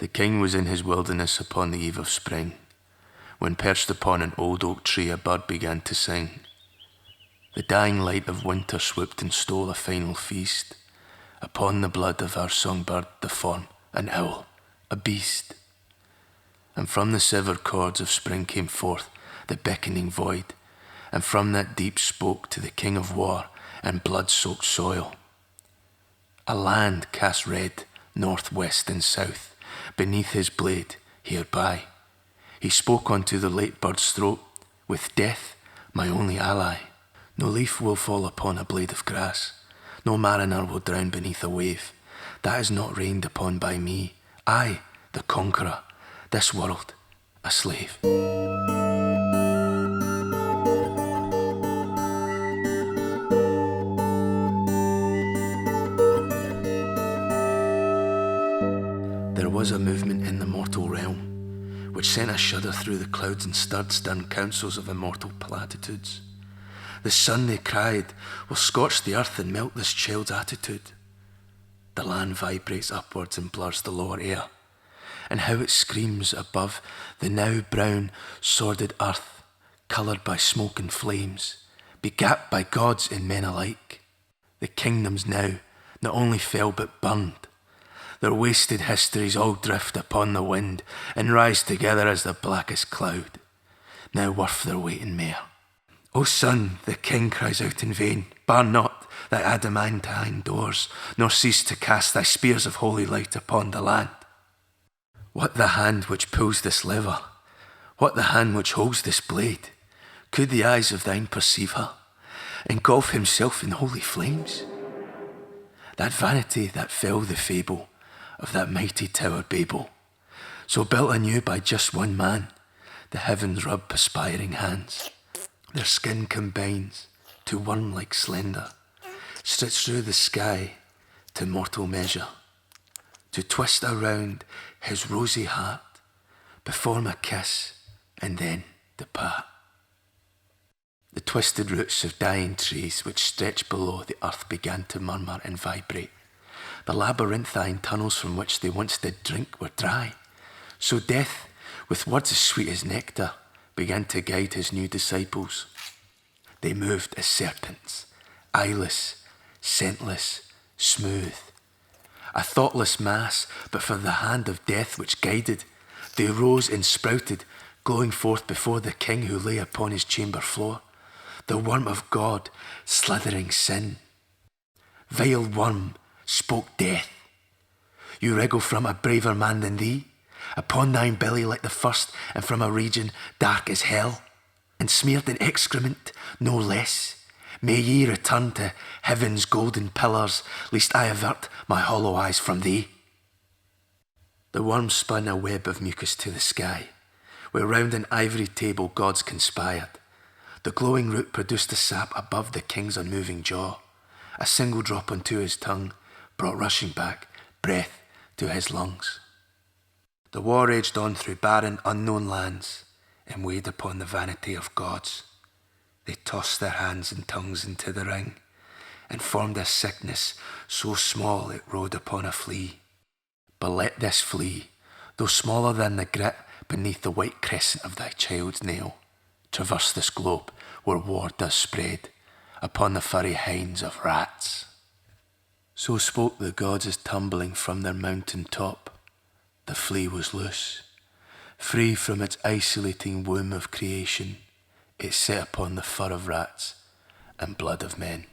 The king was in his wilderness upon the eve of spring, when perched upon an old oak tree a bird began to sing. The dying light of winter swooped and stole a final feast upon the blood of our songbird, the fawn, an owl, a beast. And from the severed chords of spring came forth the beckoning void, and from that deep spoke to the king of war and blood-soaked soil. A land cast red, north, west, and south, beneath his blade, hereby. He spoke unto the late bird's throat, with death, my only ally. No leaf will fall upon a blade of grass, no mariner will drown beneath a wave. That is not reigned upon by me, I, the conqueror, this world, a slave. There was a movement in the mortal realm, which sent a shudder through the clouds and stirred stern councils of immortal platitudes. The sun, they cried, will scorch the earth and melt this child's attitude. The land vibrates upwards and blurs the lower air, and how it screams above the now brown, sordid earth, coloured by smoke and flames, begat by gods and men alike. The kingdoms now not only fell but burned. Their wasted histories all drift upon the wind and rise together as the blackest cloud, now worth their weight in mire. O son, the king cries out in vain, bar not thy adamantine doors, nor cease to cast thy spears of holy light upon the land. What the hand which pulls this lever? What the hand which holds this blade? Could the eyes of thine perceive her, engulf himself in holy flames? That vanity that fell the fable of that mighty tower Babel, so built anew by just one man, the heavens rub perspiring hands. Their skin combines to worm-like slender, stretched through the sky to mortal measure, to twist around his rosy heart, perform a kiss, and then depart. The twisted roots of dying trees which stretched below the earth began to murmur and vibrate. The labyrinthine tunnels from which they once did drink were dry. So death, with words as sweet as nectar, began to guide his new disciples. They moved as serpents, eyeless, scentless, smooth. A thoughtless mass, but for the hand of death which guided, they rose and sprouted, glowing forth before the king who lay upon his chamber floor, the worm of God, slithering sin. Vile worm, spoke death. You wriggle from a braver man than thee, upon thine belly like the first, and from a region dark as hell, and smeared in excrement no less. May ye return to heaven's golden pillars, lest I avert my hollow eyes from thee. The worm spun a web of mucus to the sky, where round an ivory table gods conspired. The glowing root produced the sap above the king's unmoving jaw. A single drop unto his tongue brought rushing back breath to his lungs. The war raged on through barren, unknown lands and weighed upon the vanity of gods. They tossed their hands and tongues into the ring and formed a sickness so small it rode upon a flea. But let this flea, though smaller than the grit beneath the white crescent of thy child's nail, traverse this globe where war does spread upon the furry hinds of rats. So spoke the gods as tumbling from their mountain top, the flea was loose. Free from its isolating womb of creation, it set upon the fur of rats and blood of men.